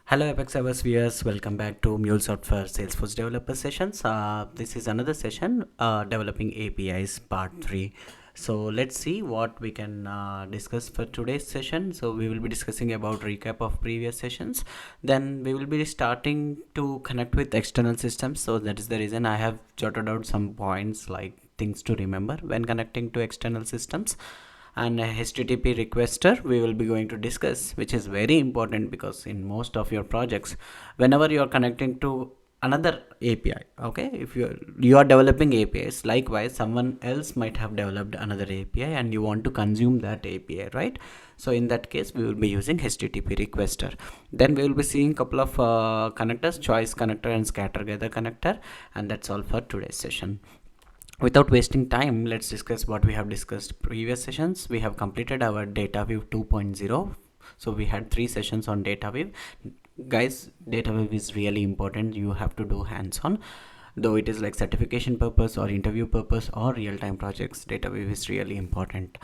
Hello Apex Servers viewers, welcome back to MuleSoft for Salesforce Developer Sessions. This is another session, Developing APIs Part 3. So let's see what we can discuss for today's session. So we will be discussing about recap of previous sessions. Then we will be starting to connect with external systems. So that is the reason I have jotted out some points like things to remember when connecting to external systems. And a HTTP requester we will be going to discuss, which is very important because in most of your projects, whenever you are connecting to another API, okay, if you are developing APIs, likewise someone else might have developed another API and you want to consume that API, right? So in that case we will be using HTTP requester. Then we will be seeing couple of connectors, choice connector and scatter gather connector, and that's all for today's session. Without wasting time, let's discuss what we have discussed previous sessions. We have completed our data view 2.0. So we had 3 sessions on data view. Guys, data view is really important. You have to do hands-on, though it is like certification purpose or interview purpose or real-time projects. Data view is really important.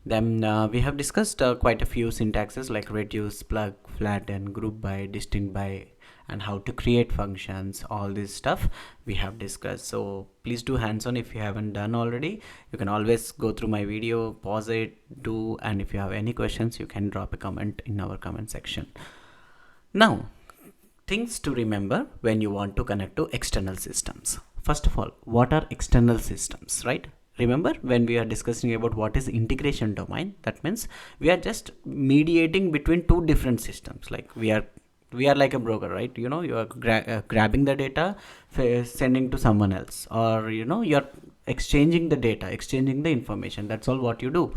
Then we have discussed quite a few syntaxes like reduce, plug, flatten, group by, distinct by, and how to create functions. All this stuff we have discussed. So please do hands-on if you haven't done already. You can always go through my video, pause it, do, and if you have any questions, you can drop a comment in our comment section. Now, things to remember when you want to connect to external systems. First of all, what are external systems, right? Remember when we are discussing about what is integration domain, that means we are just mediating between two different systems. Like we are like a broker, right? You know, you are grabbing the data, sending to someone else, or you're exchanging the data, exchanging the information. That's all what you do.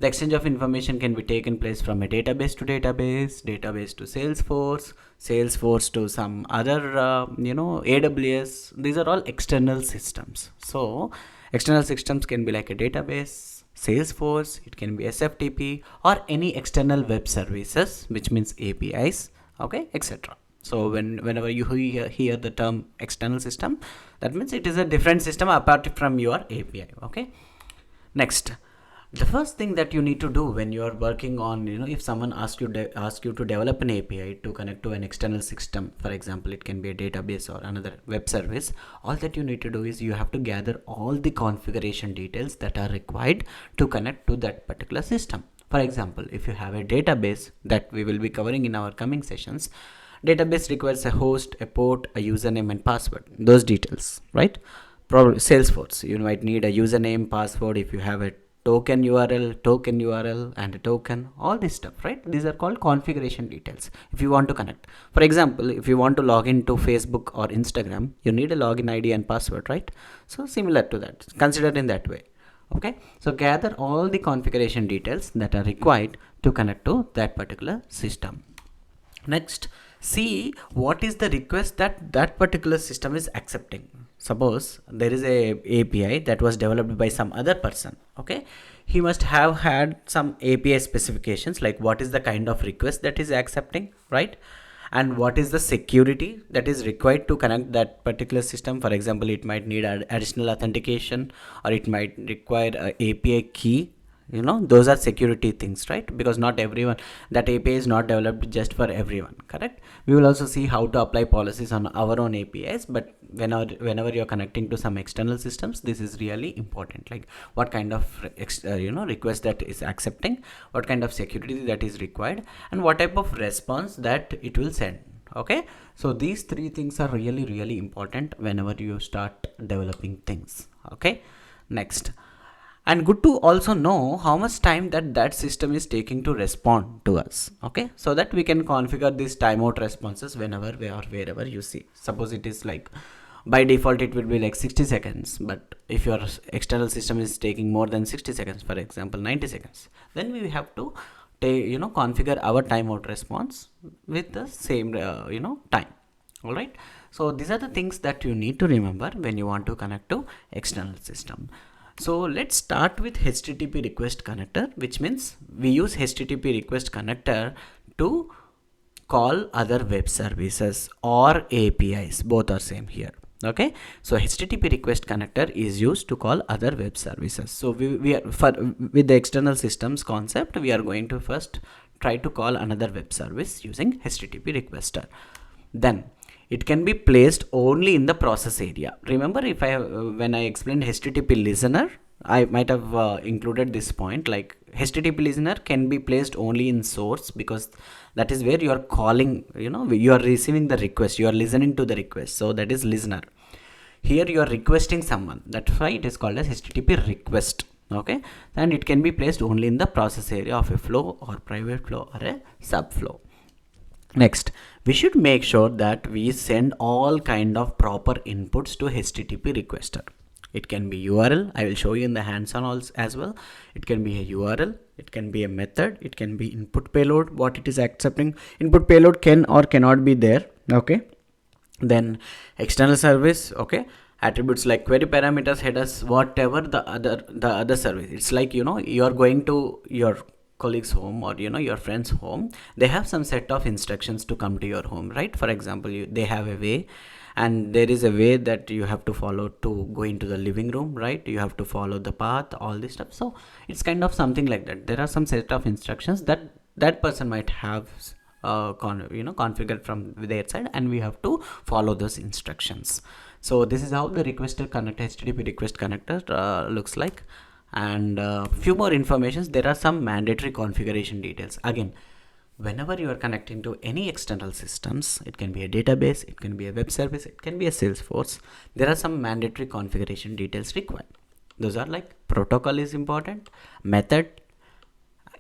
The exchange of information can be taken place from a database to database, database to Salesforce, Salesforce to some other AWS. These are all external systems. So external systems can be like a database, Salesforce, it can be SFTP, or any external web services, which means APIs, okay, etc. So whenever you hear the term external system, that means it is a different system apart from your API, okay. Next, the first thing that you need to do when you are working on, if someone asks you to develop an API to connect to an external system, for example, it can be a database or another web service, all that you need to do is you have to gather all the configuration details that are required to connect to that particular system. For example, if you have a database that we will be covering in our coming sessions, database requires a host, a port, a username and password, those details, right? Probably Salesforce, you might need a username, password. If you have a token URL and a token, all this stuff, right? These are called configuration details if you want to connect. For example, if you want to log into Facebook or Instagram, you need a login ID and password, right? So similar to that, consider in that way, okay. So gather all the configuration details that are required to connect to that particular system. Next, see what is the request that particular system is accepting. Suppose there is a API that was developed by some other person, okay. He must have had some API specifications, like what is the kind of request that is accepting, right? And what is the security that is required to connect that particular system. For example, it might need additional authentication, or it might require a API key. Those are security things, right? Because not everyone, that API is not developed just for everyone, correct? We will also see how to apply policies on our own APIs, but whenever you're connecting to some external systems, this is really important, like what kind of request that is accepting, what kind of security that is required, and what type of response that it will send, okay. So these 3 things are really, really important whenever you start developing things, okay. Next, and good to also know how much time that system is taking to respond to us, okay, so that we can configure these timeout responses whenever or wherever you see. Suppose it is like by default it will be like 60 seconds, but if your external system is taking more than 60 seconds, for example 90 seconds, then we have to configure our timeout response with the same time. All right, so these are the things that you need to remember when you want to connect to external system. So let's start with HTTP request connector, which means we use HTTP request connector to call other web services or APIs. Both are same here. Okay, so HTTP request connector is used to call other web services. So we are with the external systems concept, we are going to first try to call another web service using HTTP requester. Then it can be placed only in the process area. Remember, if I when I explained HTTP listener, I might have included this point, like HTTP listener can be placed only in source, because that is where you are calling, you are receiving the request, you are listening to the request, so that is listener. Here you are requesting someone, that's why it is called as HTTP request. Okay, and it can be placed only in the process area of a flow or private flow or a subflow. Next, we should make sure that we send all kind of proper inputs to HTTP requester. It can be URL, I will show you in the hands-on as well. It can be a URL, it can be a method, it can be input payload, what it is accepting. Input payload can or cannot be there. Okay, then external service. Okay, attributes like query parameters, headers, whatever the other service. It's like, you are going to your colleague's home or your friend's home. They have some set of instructions to come to your home, right? For example, they have a way, and there is a way that you have to follow to go into the living room, right? You have to follow the path, all this stuff. So it's kind of something like that. There are some set of instructions that person might have configured from their side, and we have to follow those instructions. So this is how the requester connector, HTTP request connector looks like. And few more informations. There are some mandatory configuration details. Again, whenever you are connecting to any external systems, it can be a database, it can be a web service, it can be a Salesforce, there are some mandatory configuration details required. Those are like protocol is important, method,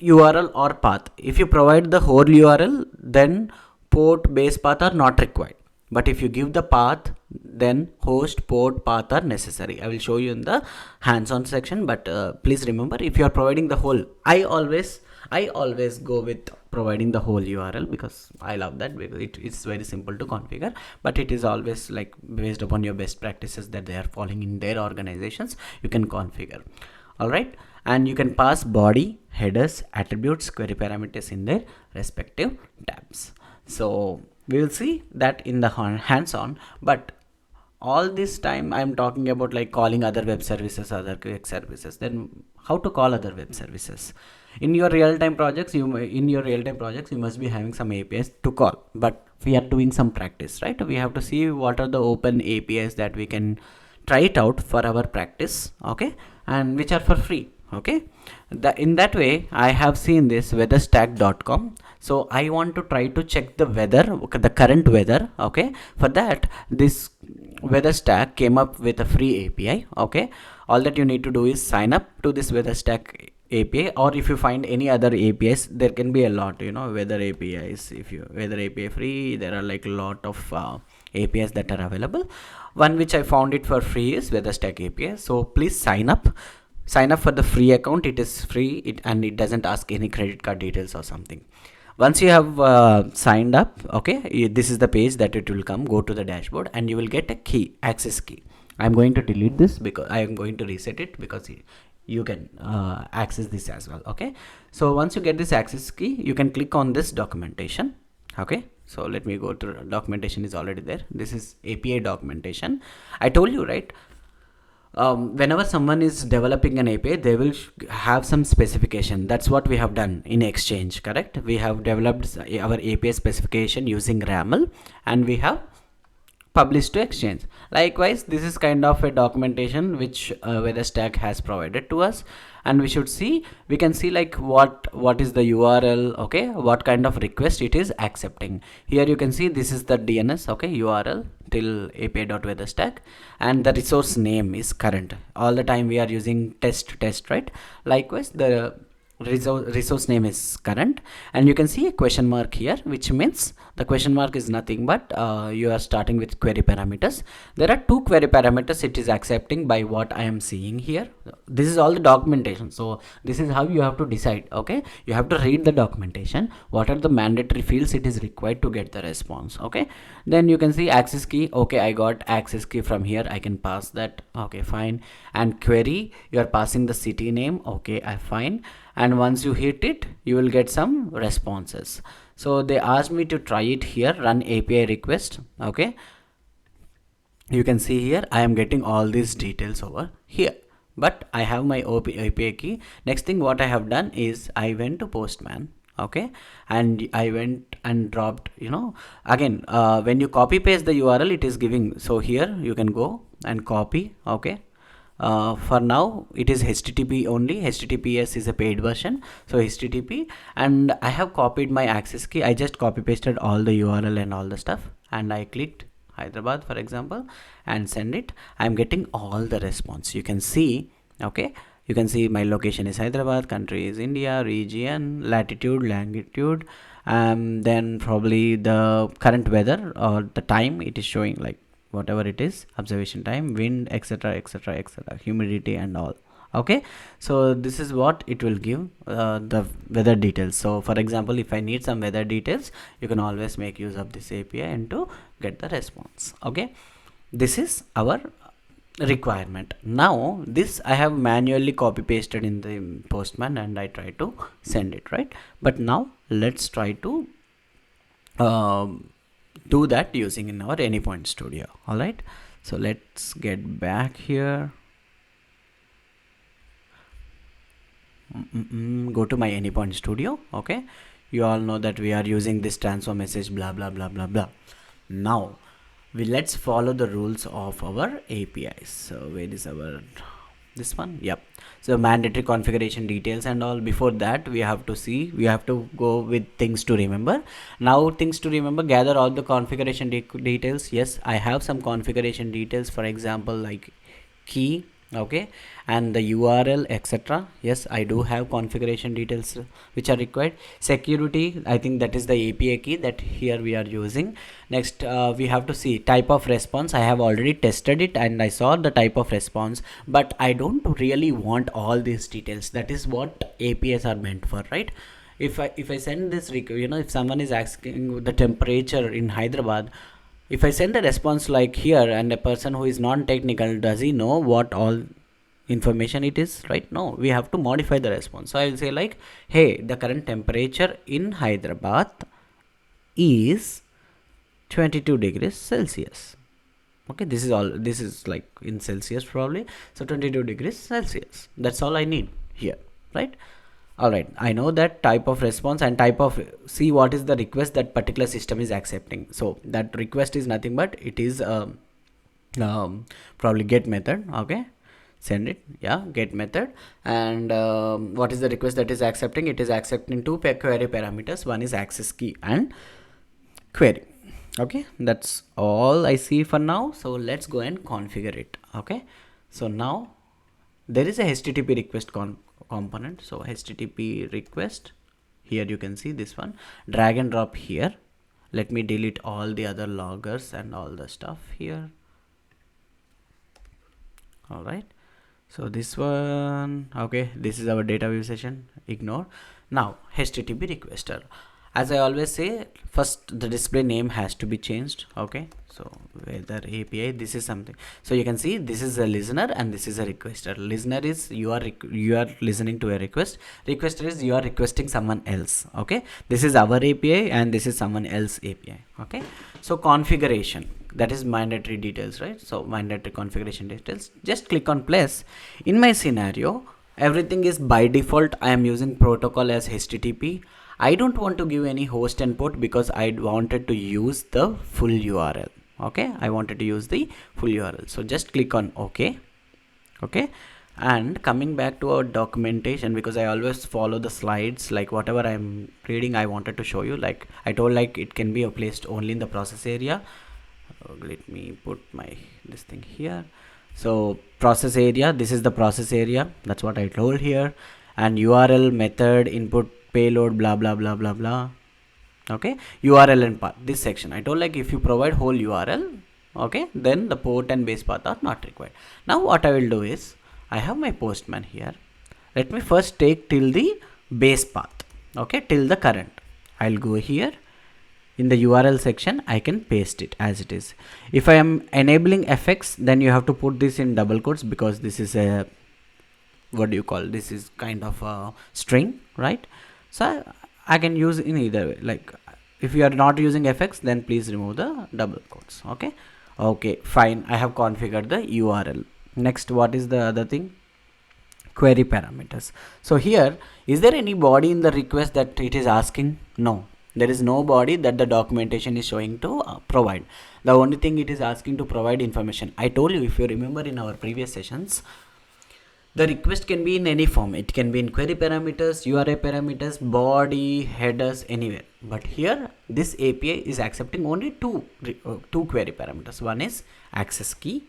URL or path. If you provide the whole URL, then port, base path are not required. But if you give the path, then host, port, path are necessary. I will show you in the hands-on section, but please remember, if you are providing the whole, I always go with providing the whole URL, because I love that, because it's very simple to configure, but it is always like based upon your best practices that they are following in their organizations, you can configure. All right, and you can pass body, headers, attributes, query parameters in their respective tabs. So we will see that in the hands-on, but all this time I'm talking about like calling other web services, other web services. Then how to call other web services? In your real-time projects, you must be having some APIs to call, but we are doing some practice, right? We have to see what are the open APIs that we can try it out for our practice, okay, and which are for free. Okay, in that way I have seen this weatherstack.com. so I want to try to check the weather, the current weather. Okay, for that, this weatherstack came up with a free API. Okay, all that you need to do is sign up to this weatherstack API, or if you find any other APIs, there can be a lot, weather APIs. If you weather API free, there are like a lot of APIs that are available. One which I found it for free is weatherstack API. So please sign up for the free account. It is free, and it doesn't ask any credit card details or something. Once you have signed up, okay, this is the page that it will come. Go to the dashboard and you will get a key, access key. I'm going to delete this because I am going to reset it, because you can access this as well. Okay, so once you get this access key, you can click on this documentation. Okay, so let me go to documentation, is already there. This is API documentation. I told you, right? Whenever someone is developing an API, they will have some specification. That's what we have done in Exchange, correct? We have developed our API specification using RAML, and we have published to Exchange. Likewise, this is kind of a documentation which weatherstack has provided to us, and we can see like what is the URL, okay, what kind of request it is accepting. Here you can see this is the DNS, okay, URL till api.weatherstack, and the resource name is current. All the time we are using test, right? Likewise, the resource name is current, and you can see a question mark here, which means the question mark is nothing but you are starting with query parameters. There are 2 query parameters it is accepting by what I am seeing here. This is all the documentation, so this is how you have to decide. Okay, you have to read the documentation, what are the mandatory fields it is required to get the response. Okay, then you can see access key. Okay, I got access key from here, I can pass that. Okay, fine. And query, you are passing the city name. Okay, I fine. And once you hit it, you will get some responses. So they asked me to try it here, run API request. Okay, you can see here I am getting all these details over here, but I have my API key. Next thing what I have done is I went to Postman. okay, and I went and dropped, again, when you copy paste the URL, it is giving. So here you can go and copy, okay. For now it is HTTP only. HTTPS is a paid version, so HTTP. And I have copied my access key. I just copy pasted all the URL and all the stuff, and I clicked Hyderabad, for example, and send it. I'm getting all the response. You can see, okay, you can see my location is Hyderabad, country is India, region, latitude, longitude, then probably the current weather or the time it is showing, like whatever it is, observation time, wind, etc, etc, etc, humidity and all. Okay, so this is what it will give, the weather details. So for example, if I need some weather details, you can always make use of this API and to get the response. Okay, this is our requirement. Now this I have manually copy pasted in the Postman and I try to send it, right? But now let's try to do that using in our Anypoint Studio. All right, so let's get back here. Go to my Anypoint Studio. Okay, you all know that we are using this transfer message, blah blah blah blah blah. Now let's follow the rules of our APIs. So where is our this one? Yep. So mandatory configuration details and all. Before that, we have to go with things to remember. Now things to remember, gather all the configuration details. Yes, I have some configuration details, for example, like key, okay, and the URL, etc. Yes, I do have configuration details which are required. Security, I think that is the API key that here we are using. Next, we have to see type of response. I have already tested it and I saw the type of response, but I don't really want all these details. That is what APIs are meant for, right? If I send this, if someone is asking the temperature in Hyderabad, if I send a response like here, and a person who is non-technical, does he know what all information it is, right? No, we have to modify the response. So I will say like, hey, the current temperature in Hyderabad is 22 degrees Celsius. Okay, this is like in Celsius probably. So 22 degrees Celsius. That's all I need here, right? All right, I know that type of response and type of, see what is the request that particular system is accepting. So that request is nothing but it is probably get method. Okay, send it, yeah, get method. And what is the request that is accepting? It is accepting two query parameters. One is access key and query. Okay, that's all I see for now. So let's go and configure it. Okay, so now there is a HTTP request component. So HTTP request, here you can see this one, drag and drop here. Let me delete all the other loggers and all the stuff here. All right, so this one, okay, this is our data view session, ignore. Now HTTP requester, as I always say, first the display name has to be changed. Okay, so weather API, this is something. So you can see this is a listener and this is a requester. Listener is you are listening to a request. Requester is you are requesting someone else. Okay, this is our API and this is someone else API. Okay, so configuration, that is mandatory details, right? So mandatory configuration details, just click on plus. In my scenario, everything is by default. I am using protocol as HTTP. I don't want to give any host and port because I wanted to use the full URL. Okay, I wanted to use the full URL. So just click on OK. Okay, and coming back to our documentation, because I always follow the slides, like whatever I'm reading I wanted to show you. Like I told, like it can be placed only in the process area. Let me put my this thing here. So process area, this is the process area, that's what I told here. And URL, method, input, payload, blah blah blah blah blah. Okay, URL and path, this section I told, like if you provide whole URL, okay, then the port and base path are not required. Now what I will do is, I have my Postman here. Let me first take till the base path, okay, till the current. I'll go here in the URL section, I can paste it as it is. If I am enabling FX, then you have to put this in double quotes, because this is a, what do you call, this is kind of a string, right? So I can use in either way. Like if you are not using FX, then please remove the double quotes. Okay, okay, fine, I have configured the URL. Next, what is the other thing? query parameters. So here, is there any body in the request that it is asking? No, there is no body that the documentation is showing to provide. The only thing it is asking to provide information. I told you, if you remember in our previous sessions, the request can be in any form. It can be in query parameters, URI parameters, body, headers, anywhere. But here, this API is accepting only two query parameters. One is access key.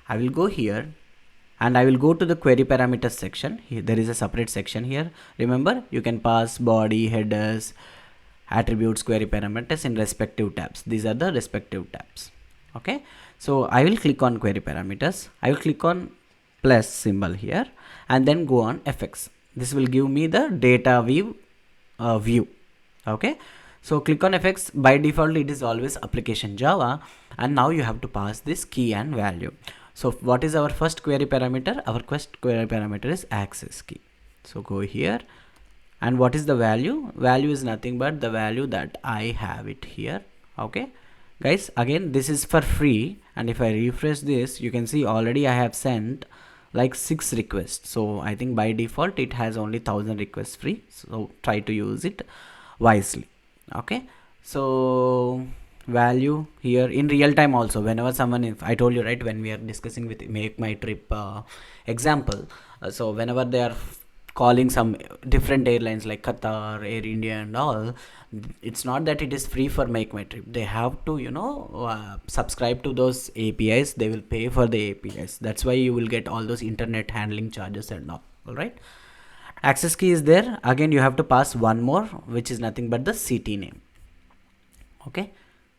I will go here and I will go to the query parameters section. Here, there is a separate section here. Remember, you can pass body, headers, attributes, query parameters in respective tabs. These are the respective tabs. Okay. So I will click on query parameters. I will click on plus symbol here and then go on fx. This will give me the data view view. Okay, so click on fx. By default it is always application Java, and now you have to pass this key and value. So what is our first query parameter? Our first query parameter is access key. So go here, and what is the value? Value is nothing but the value that I have it here. Okay guys, again this is for free, and if I refresh this, you can see already I have sent like 6 requests. So I think by default it has only 1000 requests free, so try to use it wisely. Okay, so value here in real time also, whenever someone, if I told you right, when we are discussing with make my trip example, so whenever they are calling some different airlines like Qatar, Air India and all, it's not that it is free for make my trip. They have to, you know, subscribe to those APIs. They will pay for the APIs. That's why you will get all those internet handling charges and all right. Access key is there. Again you have to pass one more, which is nothing but the city name. Okay,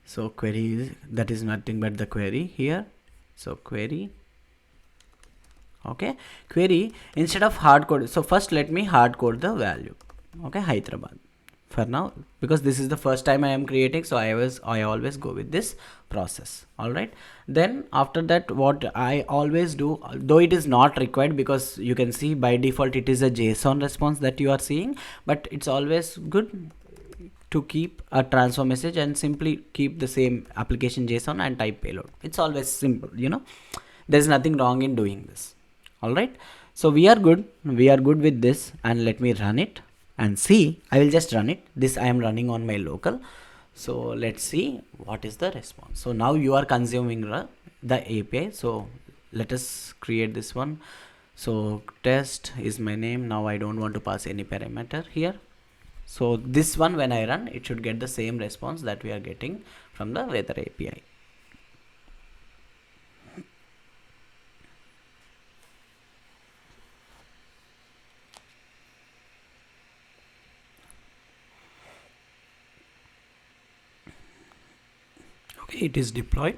so query is, that is nothing but the query here. So query, okay, query instead of hard code. So first let me hard code the value. Okay, Hyderabad for now, because this is the first time I am creating, so I always go with this process. All right, then after that, what I always do, though it is not required, because you can see by default it is a JSON response that you are seeing, but it's always good to keep a transfer message and simply keep the same application JSON and type payload. It's always simple, you know, there's nothing wrong in doing this. All right, so we are good with this, and let me run it and see. I will just run it. This I am running on my local, so let's see what is the response. So now you are consuming the API. So let us create this one. So test is my name. Now I don't want to pass any parameter here. So this one, when I run, it should get the same response that we are getting from the weather API. Okay, it is deployed.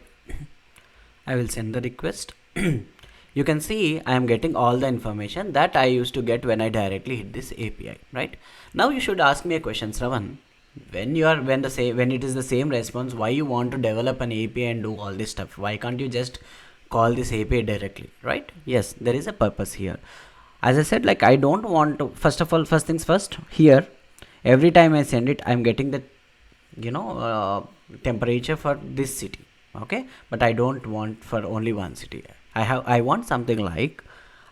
I will send the request. You can see I am getting all the information that I used to get when I directly hit this API, right? Now you should ask me a question, Shravan. When it is the same response, why you want to develop an API and do all this stuff? Why can't you just call this API directly, right? Yes, there is a purpose here. As I said, like, I don't want to, first things first, here every time I send it, I'm getting the, you know, temperature for this city. Okay, but I don't want for only one city. I want something like,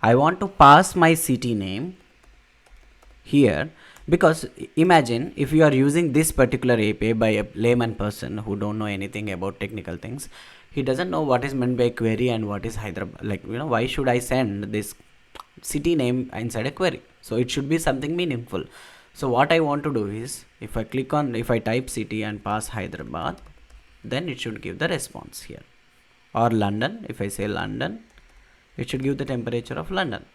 I want to pass my city name here, because imagine if you are using this particular API by a layman person who don't know anything about technical things. He doesn't know what is meant by query and what is Hyderabad, like, you know, why should I send this city name inside a query? So it should be something meaningful. So what I want to do is, if I type city and pass Hyderabad, then it should give the response here. Or London, if I say London, it should give the temperature of London.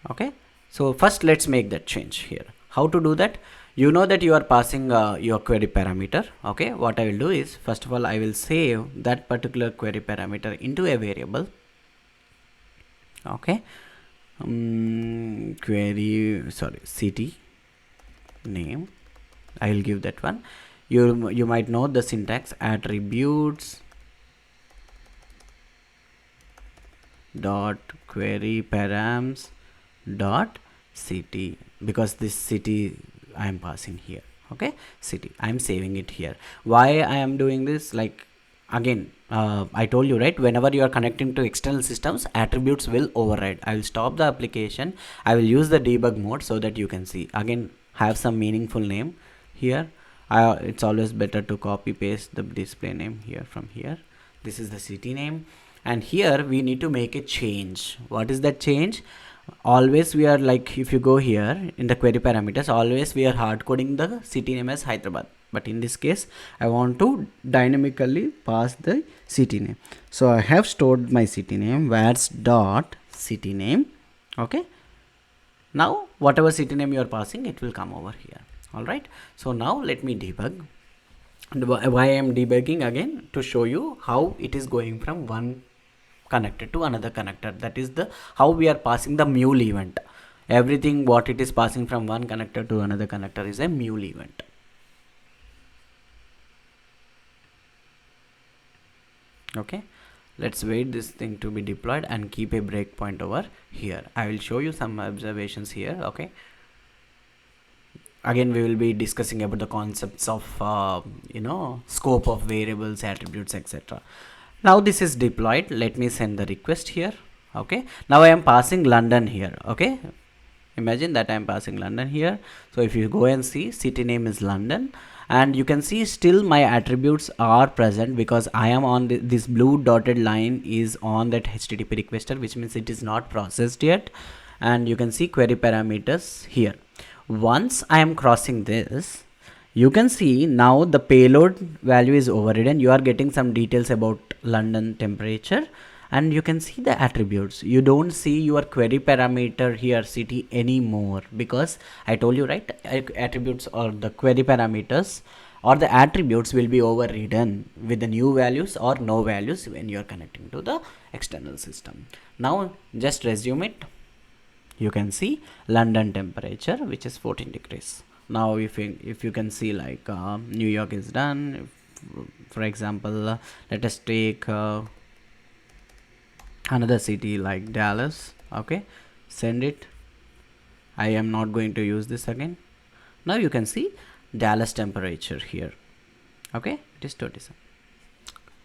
Okay, so first let's make that change here. How to do that? You know that you are passing your query parameter. Okay, what I will do is, first of all, I will save that particular query parameter into a variable. Okay, city name, I will give that one. You might know the syntax, attributes dot query params dot city, because this city I am passing here. Okay, city, I am saving it here. Why I am doing this? Like, again, I told you, right, whenever you are connecting to external systems, attributes will override. I will stop the application, I will use the debug mode so that you can see. Again, have some meaningful name here. It's always better to copy paste the display name here from here. This is the city name, and here we need to make a change. What is that change? Always we are like, if you go here in the query parameters, always we are hard coding the city name as Hyderabad, but in this case I want to dynamically pass the city name. So I have stored my city name where's dot city name. Okay, now whatever city name you are passing, it will come over here. All right, so now let me debug. And why I am debugging? Again, to show you how it is going from one connected to another connector. That is the how we are passing the mule event. Everything what it is passing from one connector to another connector is a mule event. Okay, let's wait this thing to be deployed and keep a breakpoint over here. I will show you some observations here. Okay, again we will be discussing about the concepts of scope of variables, attributes, etc. Now this is deployed. Let me send the request here. Okay, now I am passing London here. Okay, imagine that I am passing London here. So if you go and see, city name is London, and you can see still my attributes are present because I am on this blue dotted line is on that HTTP requester, which means it is not processed yet. And you can see query parameters here. Once I am crossing this, you can see now the payload value is overridden. You are getting some details about London temperature, and you can see the attributes. You don't see your query parameter here city anymore, because I told you, right, attributes or the query parameters or the attributes will be overridden with the new values or no values when you are connecting to the external system. Now just resume it. You can see London temperature, which is 14 degrees. Now if you can see, like New York is done. For example, let us take another city like Dallas. Okay, send it. I am not going to use this again. Now you can see Dallas temperature here. Okay, it is 27.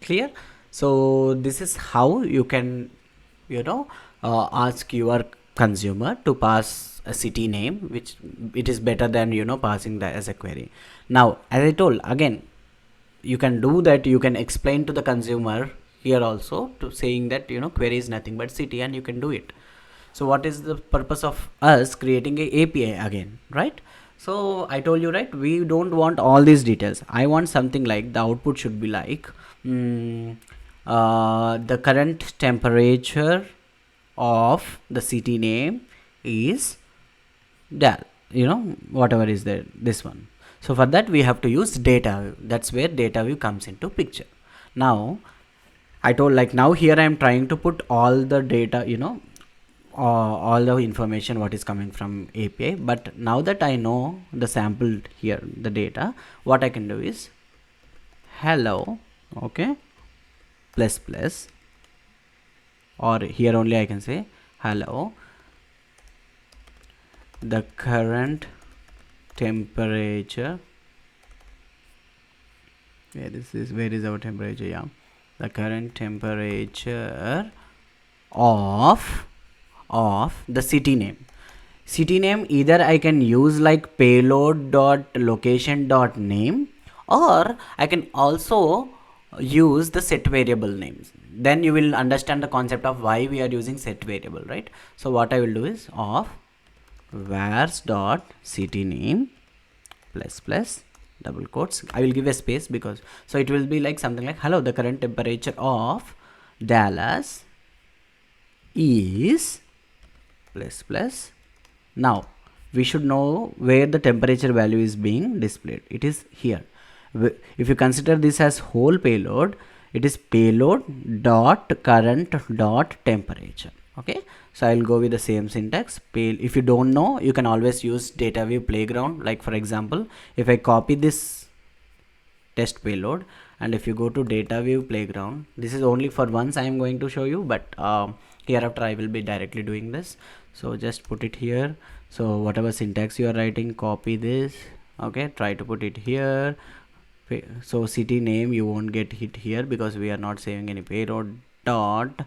Clear? So this is how you can ask your consumer to pass a city name, which it is better than passing that as a query. Now as I told, again you can do that. You can explain to the consumer here also to saying that query is nothing but city, and you can do it. So what is the purpose of us creating a API again, right? So I told you, right, we don't want all these details. I want something like the output should be like the current temperature of the city name is Dal, whatever is there, this one. So for that we have to use data view. That's where data view comes into picture. Now I told, like, now here I am trying to put all the data, all the information what is coming from API. But now that I know the sample here, the data, what I can do is hello, okay, plus plus, or here only I can say hello, the current temperature, where is our temperature? Yeah, the current temperature of the city name. City name, either I can use like payload dot location dot name, or I can also use the set variable names. Then you will understand the concept of why we are using set variable, right? So what I will do is of where's dot city name plus plus double quotes. I will give a space because so it will be like something like hello, the current temperature of Dallas is plus plus. Now we should know where the temperature value is being displayed. It is here. If you consider this as whole payload, it is payload dot current dot temperature. Okay, so I'll go with the same syntax. If you don't know, you can always use data view playground. Like for example, if I copy this test payload, and if you go to data view playground, this is only for once I am going to show you, but hereafter I will be directly doing this. So just put it here. So whatever syntax you are writing, copy this. Okay, try to put it here, So city name you won't get hit here because we are not saving any payload dot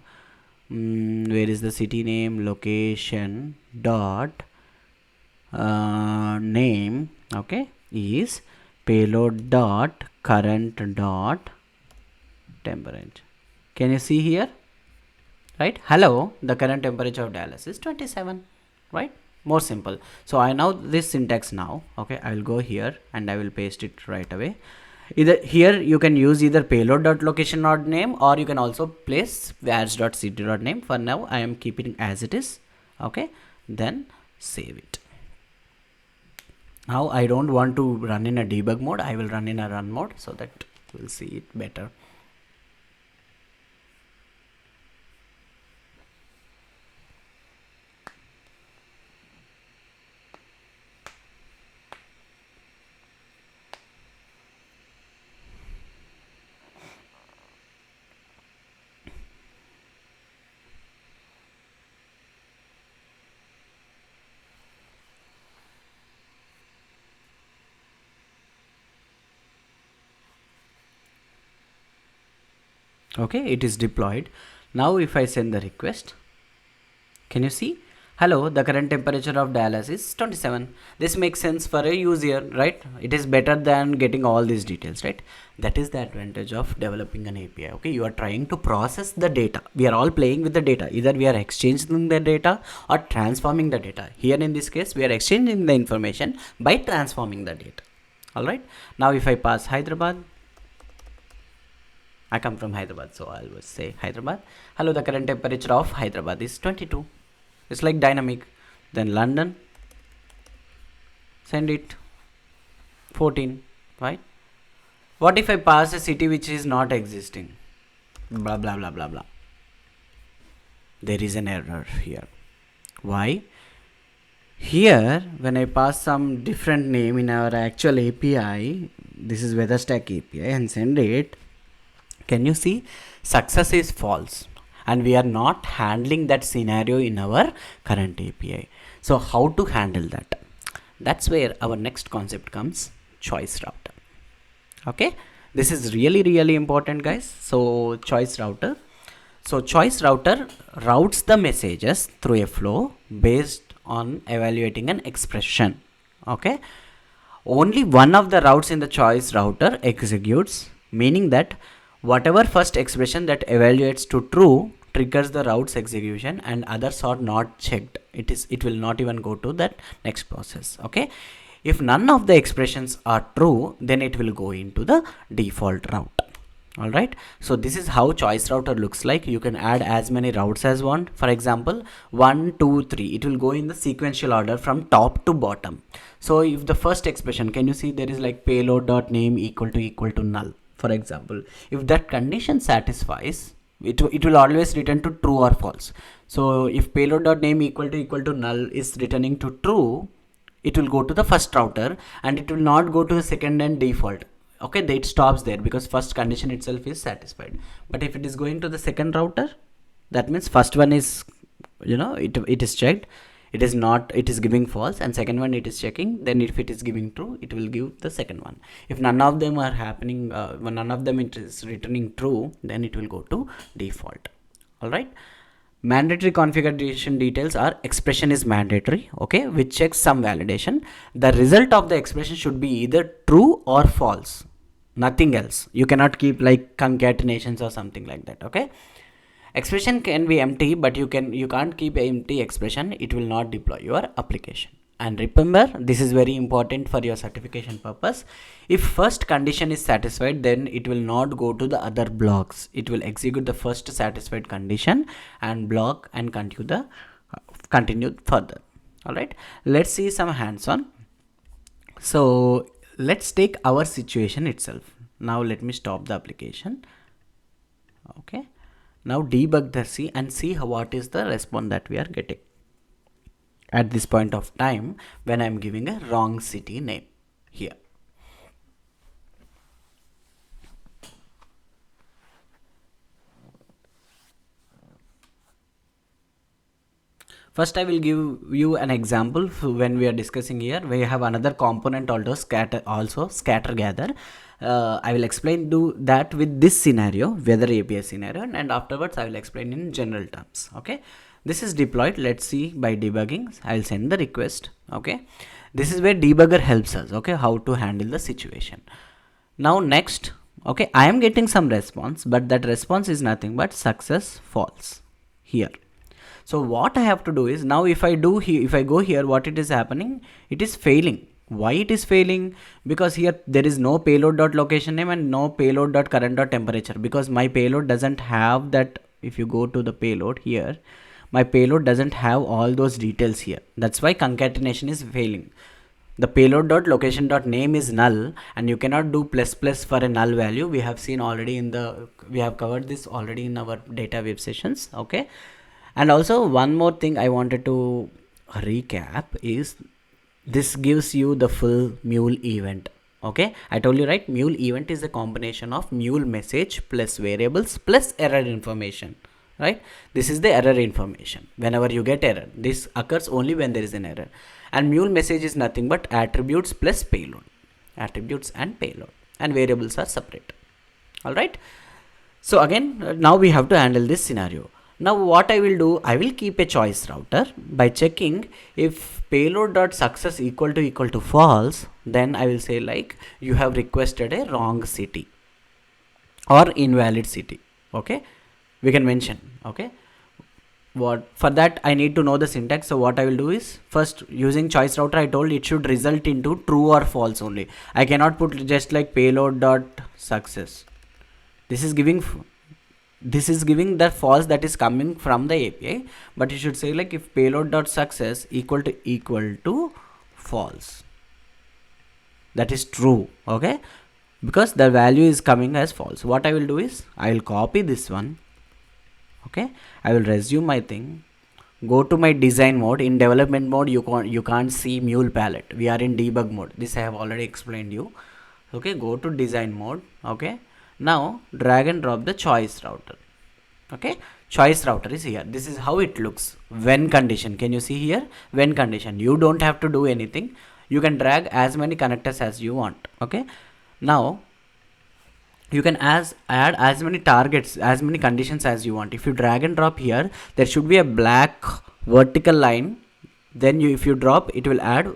where is the city name, location dot name, okay, is payload dot current dot temperature. Can you see here? Right, hello, the current temperature of Dallas is 27, right? More simple. So I know this syntax now. Okay, I will go here and I will paste it right away. Either here you can use either payload dot location dot name, or you can also place vars dot city dot name. For now I am keeping as it is. Okay, then save it. Now I don't want to run in a debug mode, I will run in a run mode so that we'll see it better. Okay, it is deployed. Now if I send the request, can you see, hello, the current temperature of Dallas is 27. This makes sense for a user, right? It is better than getting all these details, right? That is the advantage of developing an API. Okay, you are trying to process the data. We are all playing with the data. Either we are exchanging the data or transforming the data. Here in this case we are exchanging the information by transforming the data. All right, now if I pass Hyderabad, I come from Hyderabad, so I will say Hyderabad. Hello, the current temperature of Hyderabad is 22. It's like dynamic. Then London, send it 14, right? What if I pass a city which is not existing? Blah blah blah blah blah. There is an error here. Why? Here, when I pass some different name in our actual API, this is WeatherStack API, and send it, can you see, success is false, and we are not handling that scenario in our current API. So how to handle that? That's where our next concept comes, choice router. Okay, this is really important, guys. So choice router routes the messages through a flow based on evaluating an expression. Okay, only one of the routes in the choice router executes, meaning that whatever first expression that evaluates to true triggers the route's execution, and others are not checked. It will not even go to that next process. Okay, if none of the expressions are true, then it will go into the default route. All right, so this is how choice router looks like. You can add as many routes as want. For example, 1 2 3, it will go in the sequential order from top to bottom. So if the first expression, can you see, there is like payload dot name equal to null. For example, if that condition satisfies, it will always return to true or false. So if payload dot name equal to null is returning to true, it will go to the first router and it will not go to the second and default. Okay, it stops there because first condition itself is satisfied. But if it is going to the second router, that means first one is, it is checked, it is giving false, and second one it is checking. Then if it is giving true, it will give the second one. If none of them are happening, when none of them it is returning true, then it will go to default. All right, mandatory configuration details are expression is mandatory, okay, which checks some validation. The result of the expression should be either true or false, nothing else. You cannot keep like concatenations or something like that. Okay, expression can be empty, but you can't keep empty expression. It will not deploy your application. And remember, this is very important for your certification purpose. If first condition is satisfied, then it will not go to the other blocks. It will execute the first satisfied condition and block and continue further. All right, let's see some hands-on. So let's take our situation itself. Now let me stop the application. Okay, now debug the C and see what is the response that we are getting at this point of time when I'm giving a wrong city name here. First I will give you an example. When we are discussing here, we have another component also, scatter gather. I will explain do that with this scenario, weather API scenario, and afterwards I will explain in general terms. Okay, this is deployed. Let's see by debugging. I will send the request. Okay, this is where debugger helps us. Okay, how to handle the situation. Now next, okay, I am getting some response, but that response is nothing but success false here. So what I have to do is, now if I go here, what it is happening, it is failing. Why it is failing? Because here there is no payload.location name and no payload.current.temperature, because my payload doesn't have that. If you go to the payload here, my payload doesn't have all those details here. That's why concatenation is failing. The payload.location.name is null, and you cannot do plus plus for a null value. We have seen already we have covered this already in our data web sessions. Okay, and also one more thing I wanted to recap is, this gives you the full mule event. Okay, I told you, right? Mule event is a combination of mule message plus variables plus error information, right? This is the error information. Whenever you get error, this occurs only when there is an error. And mule message is nothing but attributes plus payload. Attributes and payload, and variables are separate. All right, so again, now we have to handle this scenario. Now what I will do, I will keep a choice router by checking if payload.success equal to false, then I will say like you have requested a wrong city or invalid city. Okay, we can mention. Okay, what for that I need to know the syntax. So what I will do is, first, using choice router, I told it should result into true or false only. I cannot put just like payload.success. This is giving the false that is coming from the API, but you should say like if payload.success equal to false, that is true. Okay, because the value is coming as false. What I will do is, I will copy this one. Okay, I will resume my thing, go to my design mode. In development mode, you can't see mule palette. We are in debug mode. This I have already explained you. Okay, go to design mode. Okay, now drag and drop the choice router. Okay, choice router is here. This is how it looks. When condition, can you see here? When condition, you don't have to do anything. You can drag as many connectors as you want. Okay, now you can add as many targets, as many conditions as you want. If you drag and drop here, there should be a black vertical line. Then if you drop, it will add,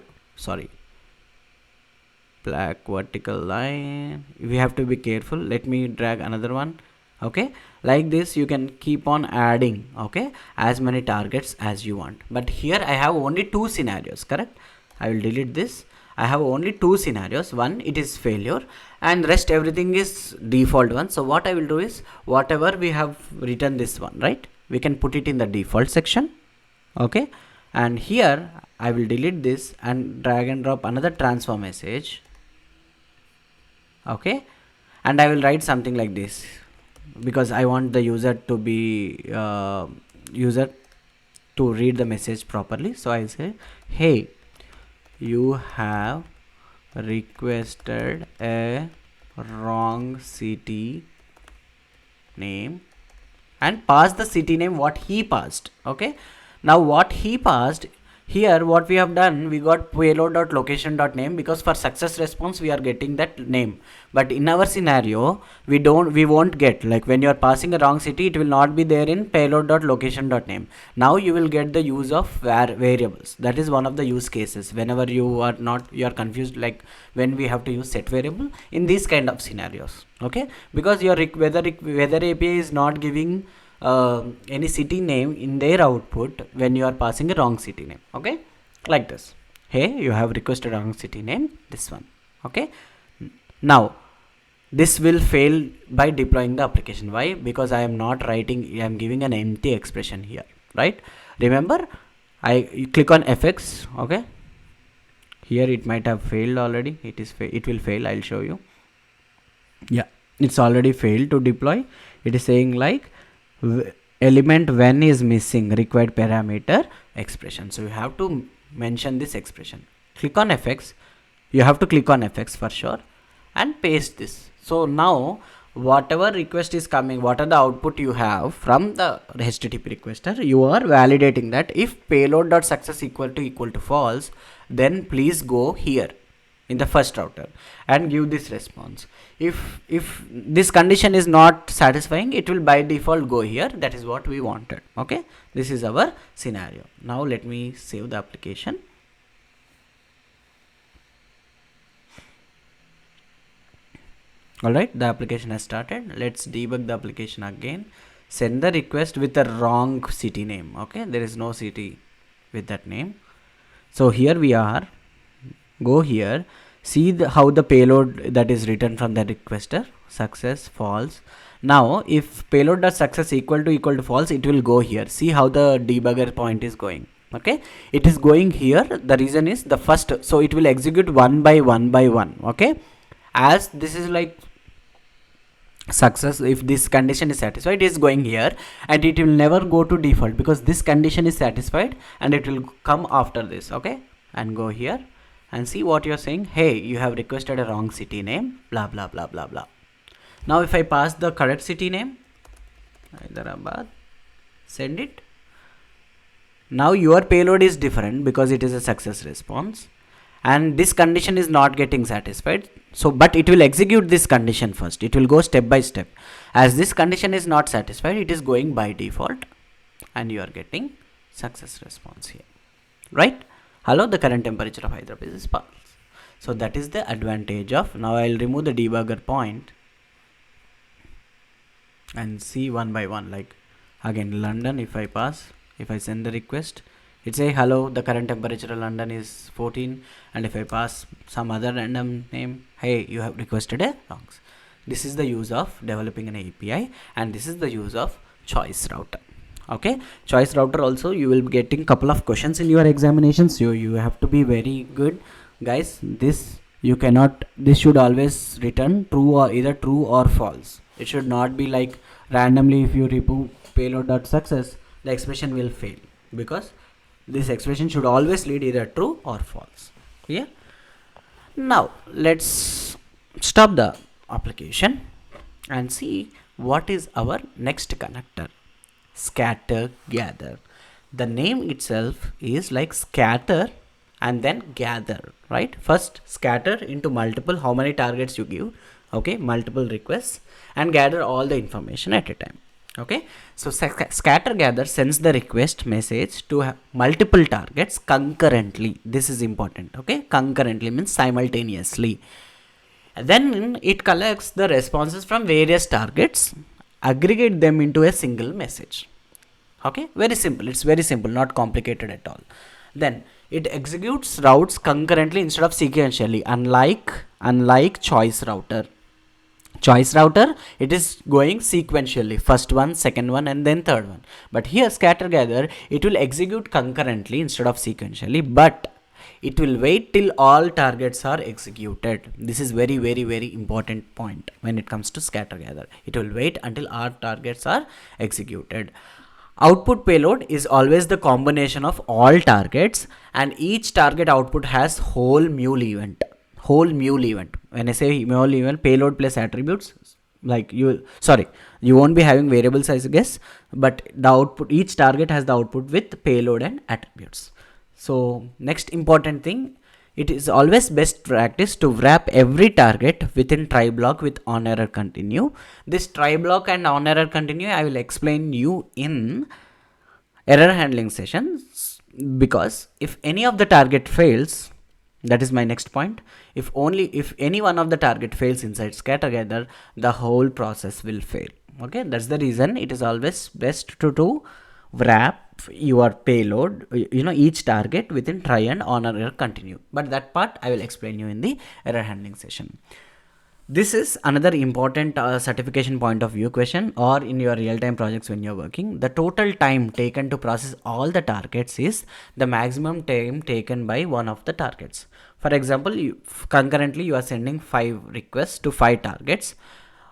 black vertical line. We have to be careful. Let me drag another one. Okay, like this you can keep on adding, okay, as many targets as you want. But here I have only two scenarios, correct? I will delete this. I have only two scenarios. One, it is failure, and rest everything is default one. So what I will do is, whatever we have written this one, right, we can put it in the default section. Okay, and here I will delete this and drag and drop another transfer message. Okay, and I will write something like this, because I want the user to be user to read the message properly. So I'll say, hey, you have requested a wrong city name, and pass the city name what he passed. Okay, now what he passed here, what we have done, we got payload.location.name, because for success response we are getting that name. But in our scenario, we won't get, like when you are passing a wrong city, it will not be there in payload.location.name. Now you will get the use of variables. That is one of the use cases whenever you are confused, like when we have to use set variable in these kind of scenarios. Okay, because your weather API is not giving any city name in their output when you are passing a wrong city name. Okay, like this. Hey, you have requested a wrong city name, this one. Okay, now this will fail by deploying the application. Why? Because I am not writing, I am giving an empty expression here, right? Remember, you click on fx. Okay, here it might have failed already. It will fail. I'll show you. Yeah, it's already failed to deploy. It is saying like element when is missing, required parameter expression. So you have to mention this expression. Click on fx. You have to click on fx for sure and paste this. So now whatever request is coming, what are the output you have from the HTTP requester, you are validating that if payload.success equal to false, then please go here. in the first router and give this response. If this condition is not satisfying, it will by default go here. That is what we wanted. Okay, this is our scenario. Now let me save the application. Alright, the application has started. Let's debug the application again. Send the request with the wrong city name. Okay, there is no city with that name. So here we are. Go here. See how the payload that is written from the requester. Success, false. Now if payload.success equal to false, it will go here. See how the debugger point is going. Okay, it is going here. The reason is the first, so it will execute one by one. Okay, as this is like success, if this condition is satisfied, it is going here, and it will never go to default because this condition is satisfied, and it will come after this. Okay, and go here and see what you are saying. Hey, you have requested a wrong city name, blah blah blah blah blah. Now if I pass the correct city name, Hyderabad, send it. Now your payload is different because it is a success response, and this condition is not getting satisfied. So but it will execute this condition first. It will go step by step. As this condition is not satisfied, it is going by default, and you are getting success response here, right? Hello, the current temperature of Hyderabad is false. So that is the advantage of. Now I'll remove the debugger point and see one by one. Like again, London, if I pass, if I send the request, it say hello, the current temperature of London is 14, and if I pass some other random name, hey, you have requested a wrongs. This is the use of developing an API, and this is the use of choice router. Okay, choice router also you will be getting couple of questions in your examinations, so you have to be very good, guys. This you cannot, this should always return true, or either true or false. It should not be like randomly if you remove payload.success, the expression will fail, because this expression should always lead either true or false. Yeah. Now let's stop the application and see what is our next connector. Scatter gather. The name itself is like scatter and then gather, right? First scatter into multiple, how many targets you give, okay, multiple requests, and gather all the information at a time. Okay, so scatter gather sends the request message to multiple targets concurrently. This is important. Okay, concurrently means simultaneously. And then it collects the responses from various targets, aggregate them into a single message. Okay, very simple. It's very simple, not complicated at all. Then it executes routes concurrently instead of sequentially, unlike choice router. Choice router, it is going sequentially, first one, second one, and then third one. But here scatter gather, it will execute concurrently instead of sequentially, but it will wait till all targets are executed. This is very important point when it comes to scatter gather. It will wait until all targets are executed. Output payload is always the combination of all targets, and each target output has whole mule event. When I say mule event, payload plus attributes, like you won't be having variables, I guess, but the output, each target has the output with payload and attributes. So next important thing, it is always best practice to wrap every target within try block with on error continue. This try block and on error continue I will explain you in error handling sessions, because if any of the target fails, that is my next point. If any one of the target fails inside scatter gather, the whole process will fail. Okay, that's the reason it is always best to wrap your payload, each target within try and on error continue. But that part I will explain you in the error handling session. This is another important certification point of view question, or in your real-time projects when you're working. The total time taken to process all the targets is the maximum time taken by one of the targets. For example, concurrently you are sending 5 requests to 5 targets.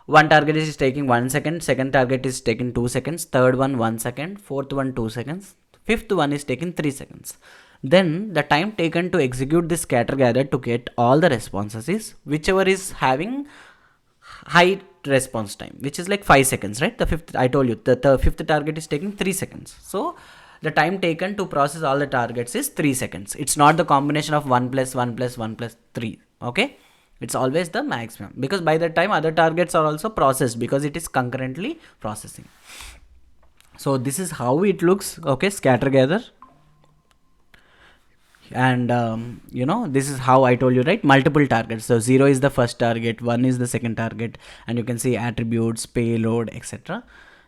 One target is taking 1 second, second target is taking 2 seconds, third one 1 second, fourth one 2 seconds, fifth one is taking 3 seconds. Then the time taken to execute this scatter gather to get all the responses is whichever is having high response time, which is like 5 seconds, right? The fifth, I told you, the fifth target is taking 3 seconds. So the time taken to process all the targets is 3 seconds. It's not the combination of 1 plus 1 plus 1 plus 3. Okay, it's always the maximum, because by the time other targets are also processed, because it is concurrently processing. So this is how it looks. Okay, scatter gather. And this is how I told you, right? Multiple targets. So 0 is the first target, 1 is the second target, and you can see attributes, payload, etc.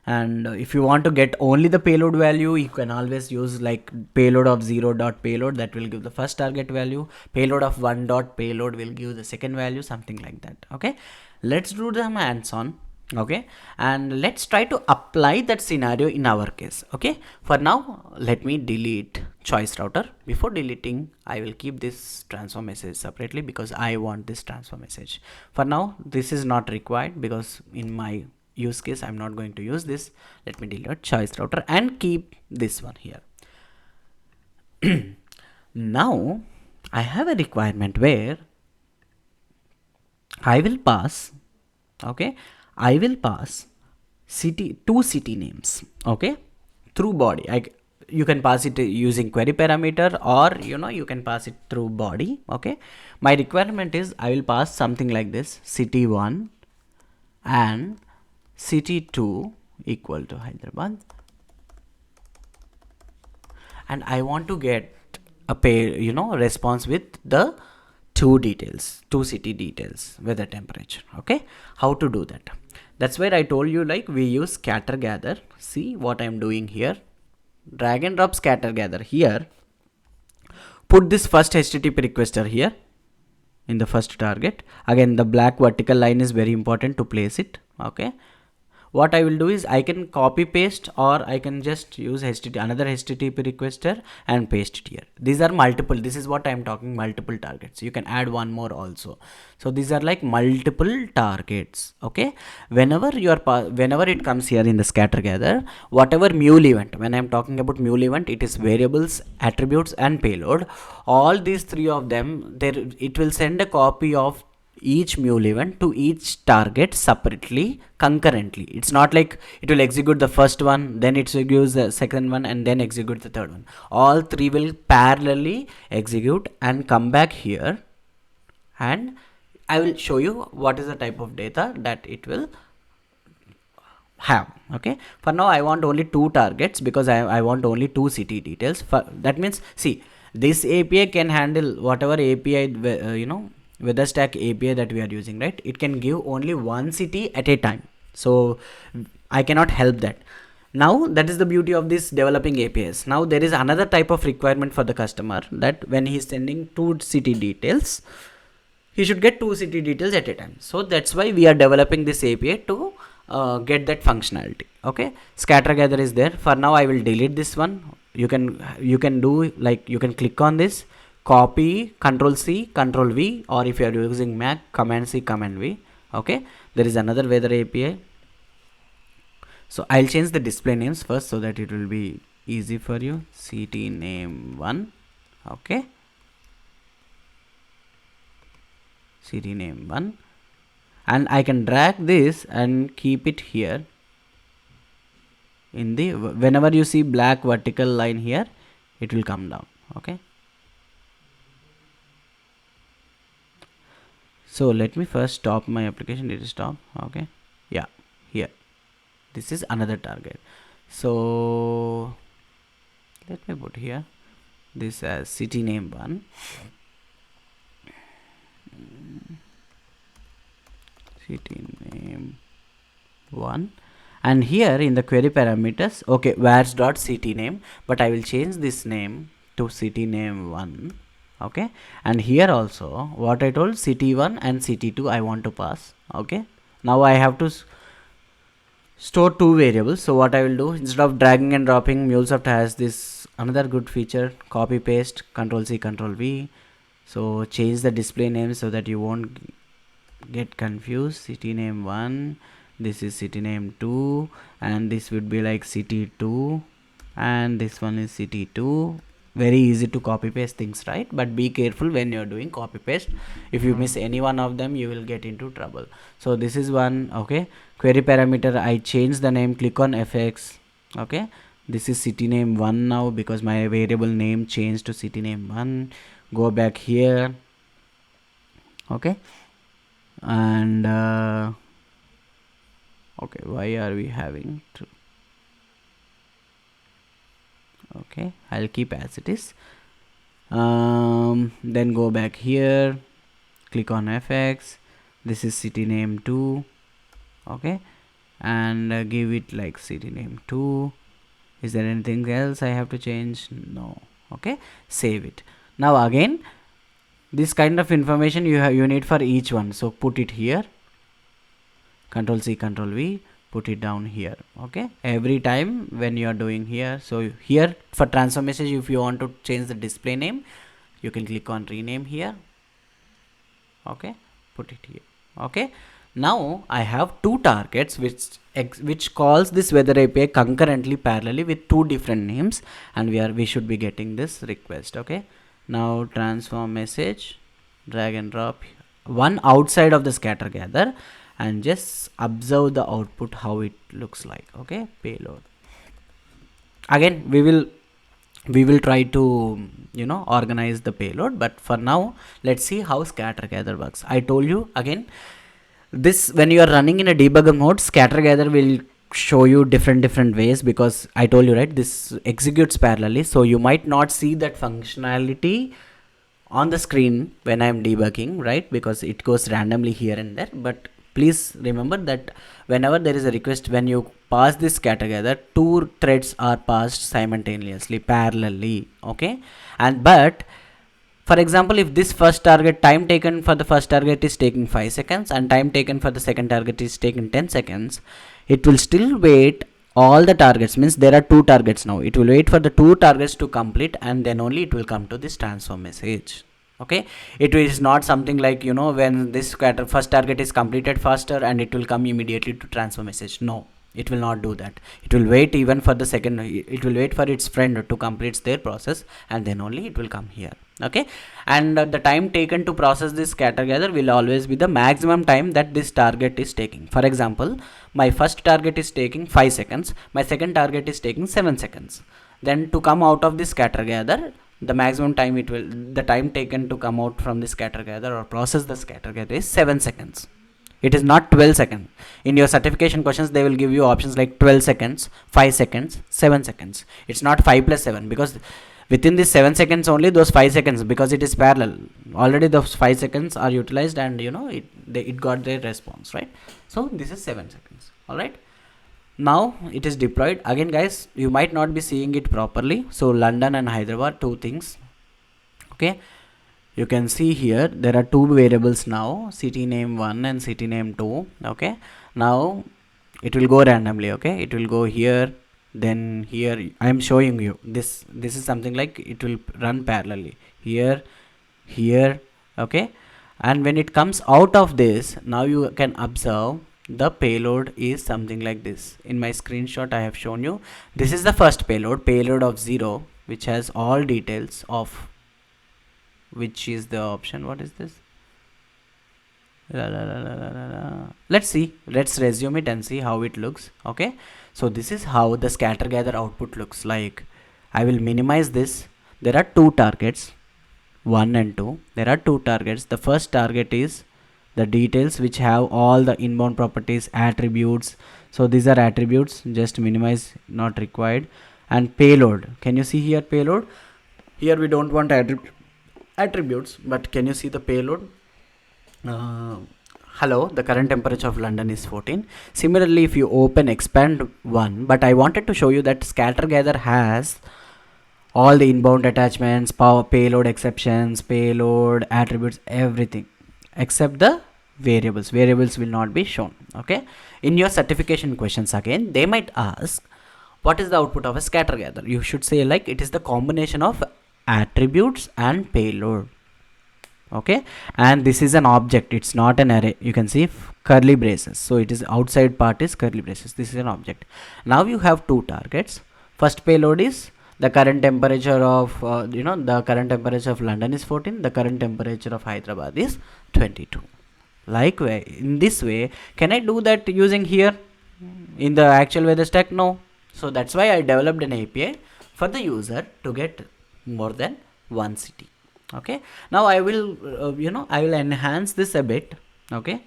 And if you want to get only the payload value, you can always use like payload of 0 dot payload, that will give the first target value. Payload of 1 dot payload will give the second value, something like that. Okay, let's do the hands on. Okay, and let's try to apply that scenario in our case. Okay, for now let me delete choice router. Before deleting, I will keep this transfer message separately, because I want this transfer message. For now this is not required, because in my use case I'm not going to use this. Let me delete choice router and keep this one here. Now I have a requirement where I will pass, okay, I will pass two city names, okay, through body. You can pass it using query parameter, or you can pass it through body. Okay, my requirement is I will pass something like this: city1 and city2 equal to Hyderabad, and I want to get a response with the two city details, weather, temperature. Okay, how to do that? That's where I told you, like, we use scatter gather. See what I'm doing here. Drag and drop scatter gather here. Put this first HTTP requester here in the first target. Again, the black vertical line is very important to place it. Okay, what I will do is I can copy paste, or I can just use another HTTP requester and paste it here. These are multiple. This is what I am talking, multiple targets. You can add one more also. So these are like multiple targets. Okay, whenever it comes here in the scatter gather, whatever mule event, when I am talking about mule event, it is variables, attributes and payload. All these three of them, it will send a copy of each mule event to each target separately, concurrently. It's not like it will execute the first one, then it executes the second one, and then execute the third one. All three will parallelly execute and come back here, and I will show you what is the type of data that it will have. Okay, for now I want only two targets, because I want only two city details. That means, see, this API can handle whatever API weather stack API that we are using, right? It can give only one city at a time, so I cannot help that. Now that is the beauty of this developing APIs. Now there is another type of requirement for the customer, that when he is sending two city details, he should get two city details at a time. So that's why we are developing this API to get that functionality. Okay, scatter gather is there. For now I will delete this one. You can do, like, you can click on this, copy, control C, control V, or if you are using Mac, command C, command V. Okay, there is another weather API. So I'll change the display names first, so that it will be easy for you. City name 1. Okay, city name 1, and I can drag this and keep it here in the, whenever you see black vertical line here, it will come down. Okay, so let me first stop my application. Did it stop? Okay, yeah, here, this is another target. So let me put here this as city name 1. City name 1, and here in the query parameters, okay, where's dot city name, but I will change this name to city name 1. Okay, and here also what I told, city 1 and city 2 I want to pass. Okay, now I have to store two variables. So what I will do, instead of dragging and dropping, MuleSoft has this another good feature, copy paste, control C, control V. So change the display name so that you won't get confused. City name 1, this is city name 2, and this would be like city 2, and this one is city 2. Very easy to copy paste things, right? But be careful when you're doing copy paste. If you miss any one of them, you will get into trouble. So this is one. Okay, query parameter, I change the name, click on FX. Okay, this is city name 1 now, because my variable name changed to city name 1. Go back here, Okay, and okay, why are we having to? Okay, I'll keep as it is. Then go back here, click on FX. This is city name 2. Okay, and give it like city name 2. Is there anything else I have to change? No. Okay, save it. Now again, this kind of information you need for each one, so put it here, Control C, Control V, put it down here. Okay, every time when you are doing here, so here for transfer message, if you want to change the display name, you can click on rename here. Okay, put it here. Okay, now I have two targets which calls this weather API concurrently, parallelly, with two different names, and we should be getting this request. Okay, now transform message, drag and drop one outside of the scatter gather, and just observe the output, how it looks like. Okay, payload. Again, we will try to organize the payload, but for now let's see how scatter gather works. I told you again, this when you are running in a debugger mode, scatter gather will show you different ways, because I told you, right, this executes parallelly, so you might not see that functionality on the screen when I'm debugging, right, because it goes randomly here and there. But please remember that whenever there is a request, when you pass this scatter gather, two threads are passed simultaneously, parallelly. Okay, and but for example, if this first target, time taken for the first target is taking 5 seconds and time taken for the second target is taking 10 seconds, it will still wait all the targets, means there are two targets now, it will wait for the two targets to complete, and then only it will come to this transform message. Okay, it is not something like, when this first target is completed faster and it will come immediately to transfer message. No, it will not do that. It will wait even for the second, it will wait for its friend to complete their process, and then only it will come here. Okay, and the time taken to process this scatter gather will always be the maximum time that this target is taking. For example, my first target is taking 5 seconds, my second target is taking 7 seconds. Then to come out of this scatter gather, the maximum time the time taken to come out from the scatter gather or process the scatter gather is 7 seconds. It is not 12 seconds. In your certification questions, they will give you options like 12 seconds, 5 seconds, 7 seconds. It's not 5 plus 7, because within this 7 seconds only, those 5 seconds, because it is parallel, already those 5 seconds are utilized, and it got their response, right? So this is 7 seconds. All right, now it is deployed. Again guys, you might not be seeing it properly, so London and Hyderabad, two things. Okay, you can see here there are two variables now, city name 1 and city name 2. Okay, now it will go randomly. Okay, it will go here, then here. I am showing you this is something like it will run parallelly here, here. Okay, and when it comes out of this, now you can observe the payload is something like this. In my screenshot I have shown you, this is the first payload of 0, which has all details of which is the option. What is this? Let's see, let's resume it and see how it looks. Okay, so this is how the scatter gather output looks like. I will minimize this. There are two targets, 1 and 2. There are two targets. The first target is the details, which have all the inbound properties, attributes. So these are attributes, just minimize, not required. And payload, can you see here payload? Here we don't want attributes, but can you see the payload? Hello, the current temperature of London is 14. Similarly, if you open expand 1, but I wanted to show you that scatter gather has all the inbound attachments, power, payload exceptions, payload attributes, everything except the variables. Variables will not be shown. Okay, in your certification questions again, they might ask what is the output of a scatter gather. You should say like it is the combination of attributes and payload. Okay, and this is an object, it's not an array. You can see curly braces, so it is outside part is curly braces. This is an object. Now you have two targets. First payload is the current temperature of the current temperature of London is 14, the current temperature of Hyderabad is 22. Likewise, in this way, can I do that using here in the actual weather stack? No. So that's why I developed an API for the user to get more than one city. Okay, now I will I will enhance this a bit. Okay,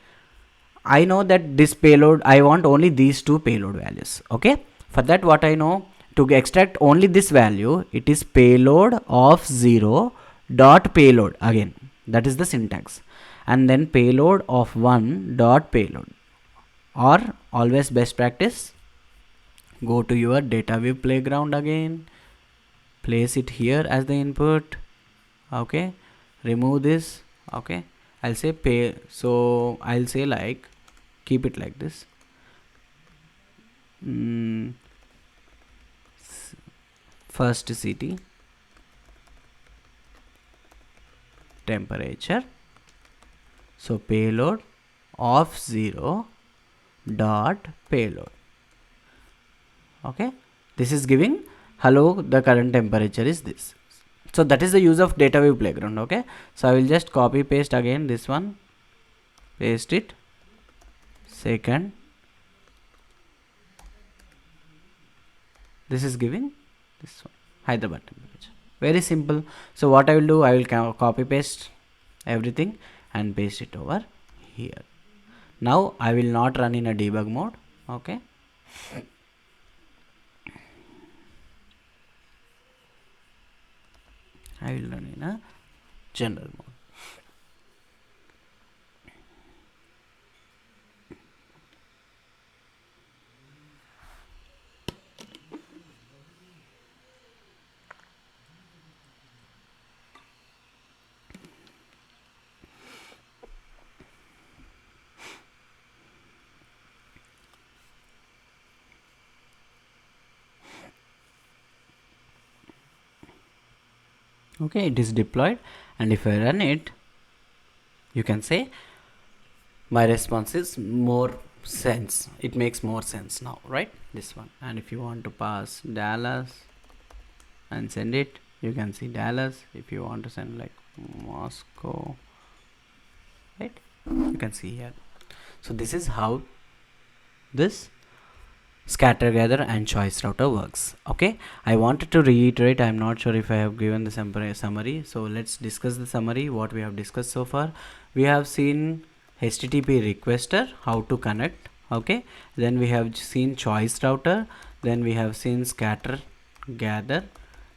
I know that this payload, I want only these two payload values. Okay, for that what I know, to extract only this value, it is payload of 0 dot payload again, that is the syntax, and then payload of 1 dot payload, or always best practice, go to your data view playground again, place it here as the input. Okay, remove this. Okay, I'll say pay, so I'll say like keep it like this. First city, temperature, so payload of 0 dot payload. Okay, this is giving hello, the current temperature is this. So that is the use of data view playground. Okay, so I will just copy paste again this one, paste it, second, this is giving this one, Hyderabad temperature. Very simple. So what I will do, I will copy paste everything and paste it over here. Now I will not run in a debug mode. Okay, I will run in a general mode. Okay, it is deployed, and if I run it, you can say my response is more sense, it makes more sense now, right? This one. And if you want to pass Dallas and send it, you can see Dallas. If you want to send like Moscow, right, you can see here. So this is how this scatter gather and choice router works. Okay, I wanted to reiterate, I'm not sure if I have given the summary, so let's discuss the summary. What we have discussed so far, we have seen HTTP requester, how to connect. Okay, then we have seen choice router, then we have seen scatter gather.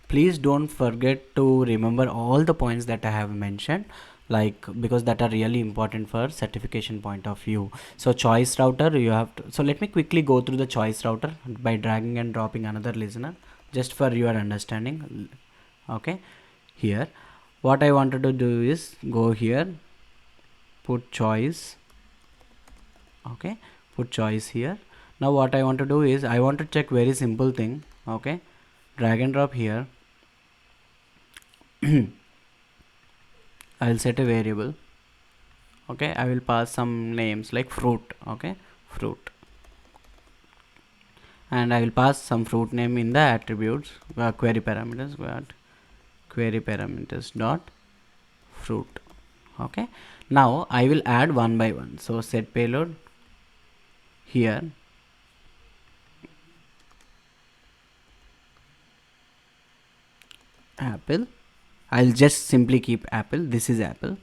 Please don't forget to remember all the points that I have mentioned, like, because that are really important for certification point of view. So choice router, you have to, so let me quickly go through the choice router by dragging and dropping another listener just for your understanding. Okay, here what I wanted to do is go here, put choice. Okay, put choice here. Now what I want to do is, I want to check very simple thing. Okay, drag and drop here. I'll set a variable. Okay, I will pass some names like fruit. Okay, fruit, and I will pass some fruit name in the attributes, query parameters, query parameters dot fruit. Okay, now I will add one by one. So set payload here, apple. I'll just simply keep apple. This is apple,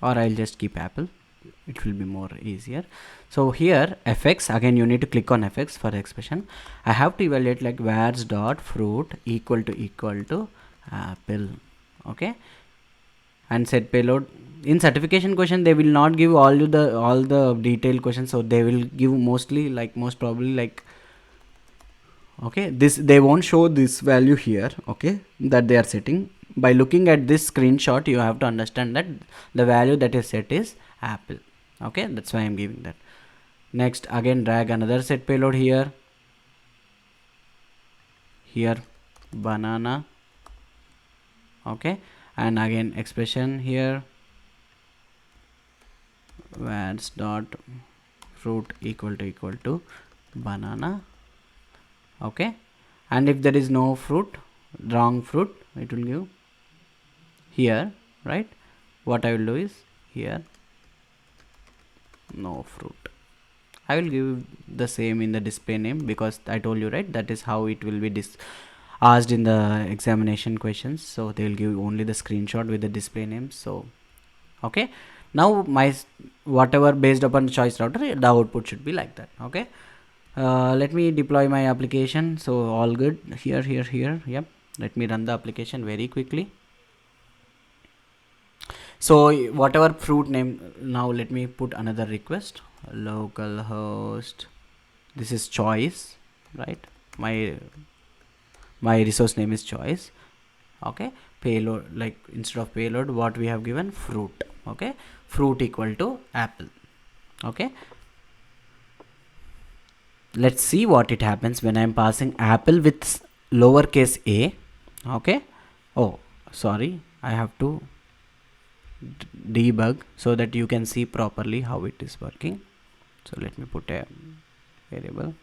or I'll just keep apple, it will be more easier. So here fx, again you need to click on fx for expression. I have to evaluate like vars dot fruit equal to apple. Okay, and set payload. In certification question they will not give all the detailed questions, so they will give mostly like, most probably like, okay, this, they won't show this value here. Okay, that they are setting. By looking at this screenshot, you have to understand that the value that is set is apple. Okay, that's why I'm giving that. Next, again drag another set payload here, banana. Okay, and again expression here, vars dot fruit equal to banana. Okay, and if there is no fruit, wrong fruit, it will give here, right? What I will do is here, no fruit. I will give the same in the display name, because I told you, right, that is how it will be asked in the examination questions. So they will give only the screenshot with the display name. So okay, now my whatever based upon choice router, the output should be like that. Okay, let me deploy my application. So all good here. Yep, let me run the application very quickly. So whatever fruit name, now let me put another request, localhost, this is choice, right? My resource name is choice. Okay, payload, like instead of payload, what we have given, fruit. Okay, fruit equal to apple. Okay, let's see what it happens when I'm passing apple with lowercase a. Okay, oh sorry, I have to debug so that you can see properly how it is working. So let me put a variable.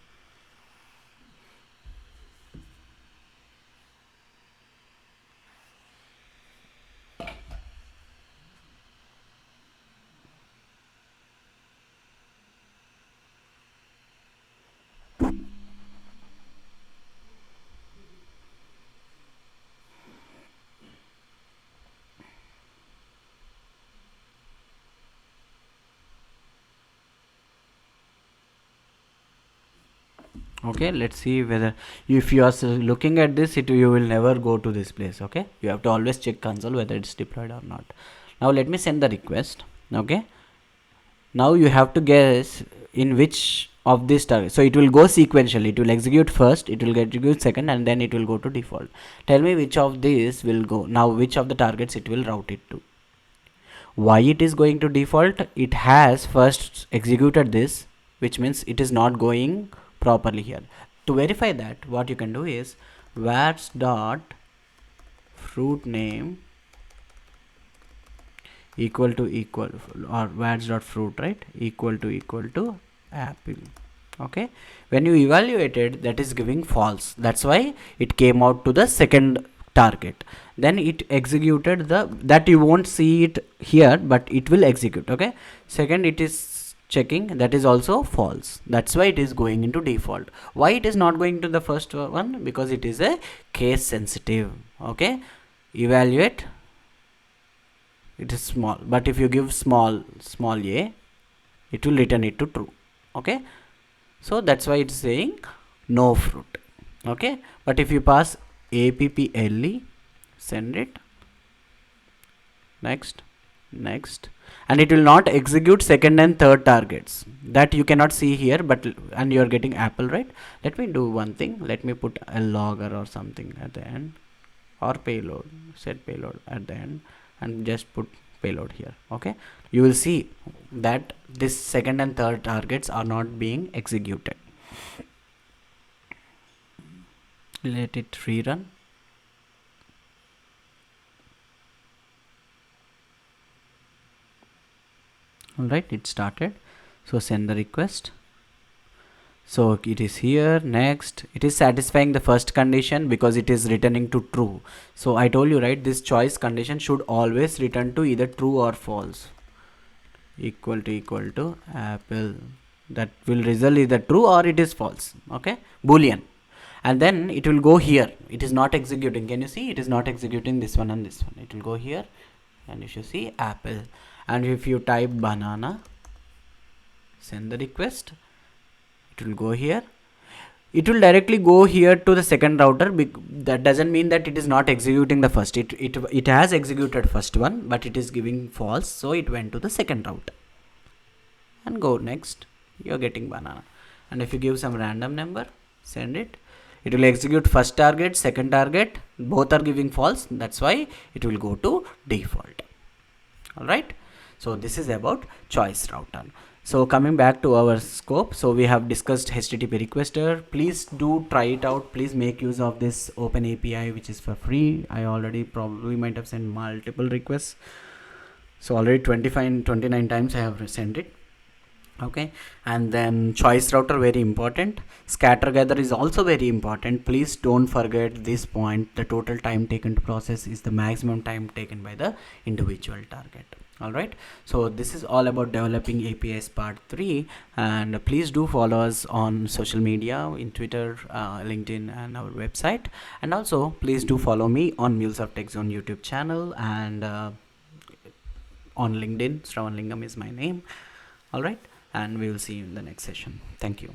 Okay, let's see whether if you are looking at this, you will never go to this place. Okay, you have to always check console whether it's deployed or not. Now let me send the request. Okay, now you have to guess in which of this target. So it will go sequentially. It will execute first, it will execute second, and then it will go to default. Tell me which of these will go. Now which of the targets it will route it to. Why it is going to default? It has first executed this, which means it is not going properly here. To verify that, what you can do is vars dot fruit name equal to or vars dot fruit, right, equal to apple. Okay, when you evaluated, that is giving false. That's why it came out to the second target. Then it executed that you won't see it here, but it will execute. Okay, second it is checking, that is also false. That's why it is going into default. Why it is not going to the first one? Because it is a case sensitive. Okay, evaluate, it is small, but if you give small a, it will return it to true. Okay, so that's why it's saying no fruit. Okay, but if you pass apple, send it, next, and it will not execute second and third targets. That you cannot see here, but and you are getting apple, right? Let me do one thing. Let me put a logger or something at the end, or payload, set payload at the end, and just put payload here. Okay, you will see that this second and third targets are not being executed. Let it rerun. Alright, it started. So send the request. So it is here. Next, it is satisfying the first condition because it is returning to true. So I told you, right, this choice condition should always return to either true or false. Equal to apple, that will result either true or it is false. Okay, boolean. And then it will go here. It is not executing. Can you see? It is not executing this one and this one. It will go here, and you should see apple. And if you type banana, send the request, it will go here. It will directly go here to the second router. That doesn't mean that it is not executing the first. It has executed first one, but it is giving false, so it went to the second router. And go next, you're getting banana. And if you give some random number, send it, it will execute first target, second target, both are giving false. That's why it will go to default. All right, so this is about choice router. So coming back to our scope, so we have discussed HTTP requester. Please do try it out. Please make use of this open API, which is for free. I already probably might have sent multiple requests. So already 29 times I have sent it. Okay, and then choice router, very important. Scatter gather is also very important. Please don't forget this point. The total time taken to process is the maximum time taken by the individual target. All right, so this is all about developing APIs part 3, and please do follow us on social media in Twitter, LinkedIn, and our website. And also please do follow me on MuleSoft Tech Zone YouTube channel, and on LinkedIn, Shravan Lingam is my name. All right, and we will see you in the next session. Thank you.